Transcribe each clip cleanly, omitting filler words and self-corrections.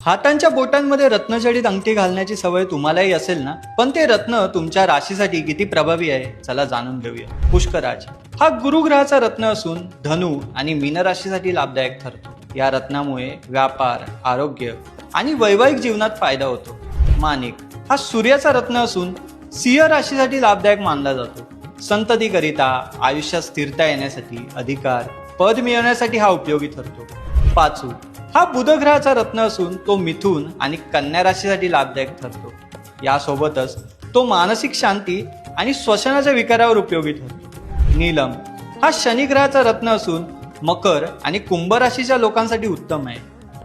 हातांच्या बोटांमध्ये रत्नजडित अंगठी घालण्याची सवय तुम्हालाही असेल ना, पण ते रत्न तुमच्या राशीसाठी किती प्रभावी आहे चला जाणून घेऊया। पुष्कराज हा गुरुग्रहाचा रत्न असून धनु आणि मीन राशीसाठी लाभदायक ठरतो। या रत्नामुळे व्यापार, आरोग्य आणि वैवाहिक जीवनात फायदा होतो। माणिक हा सूर्याचा रत्न असून सिंह राशीसाठी लाभदायक मानला जातो। संततीकरिता, आयुष्यात स्थिरता येण्यासाठी, अधिकार, पद मिळवण्यासाठी हा उपयोगी ठरतो। पाचू हा बुध ग्रहाचा रत्न असून तो मिथुन आणि कन्या राशीसाठी लाभदायक ठरतो। यासोबतच तो मानसिक शांती आणि श्वसनाच्या विकारावर उपयोगी ठरतो। नीलम हा शनी ग्रहाचा रत्न असून मकर आणि कुंभ राशीच्या लोकांसाठी उत्तम आहे।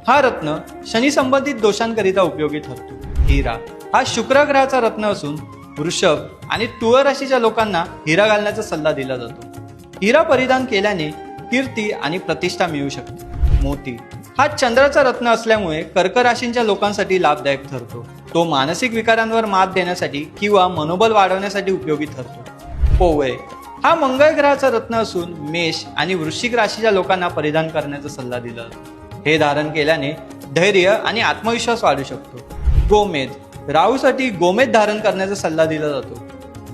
हा रत्न शनी संबंधित दोषांकरिता उपयोगी ठरतो। हिरा हा शुक्र ग्रहाचा रत्न असून वृषभ आणि तुळ राशीच्या लोकांना हिरा घालण्याचा सल्ला दिला जातो। हिरा परिधान केल्याने कीर्ती आणि प्रतिष्ठा मिळू शकते। मोती हा चंद्राचा रत्न असल्यामुळे कर्क राशींच्या लोकांसाठी लाभदायक ठरतो। तो मानसिक विकारांवर मात देण्यासाठी किंवा मनोबल वाढवण्यासाठी उपयोगी ठरतो। पोवळे हा मंगळ ग्रहाचा रत्न असून मेष आणि वृश्चिक राशीच्या लोकांना परिधान करण्याचा सल्ला दिला जातो। हे धारण केल्याने धैर्य आणि आत्मविश्वास वाढू शकतो। गोमेध राहूसाठी गोमेध धारण करण्याचा सल्ला दिला जातो।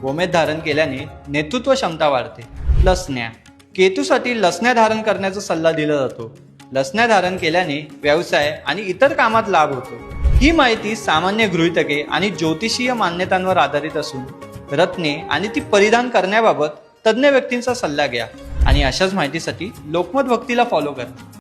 गोमेध धारण केल्याने नेतृत्व क्षमता वाढते। लसण्या केतूसाठी लसण्या धारण करण्याचा सल्ला दिला जातो। लसण्या धारण केल्याने व्यवसाय आणि इतर कामात लाभ होतो। ही माहिती सामान्य गृहीतके आणि ज्योतिषीय मान्यतांवर आधारित असून रत्ने आणि ती परिधान करण्याबाबत तज्ज्ञ व्यक्तींचा सल्ला घ्या आणि अशाच माहितीसाठी लोकमत भक्तीला फॉलो करा।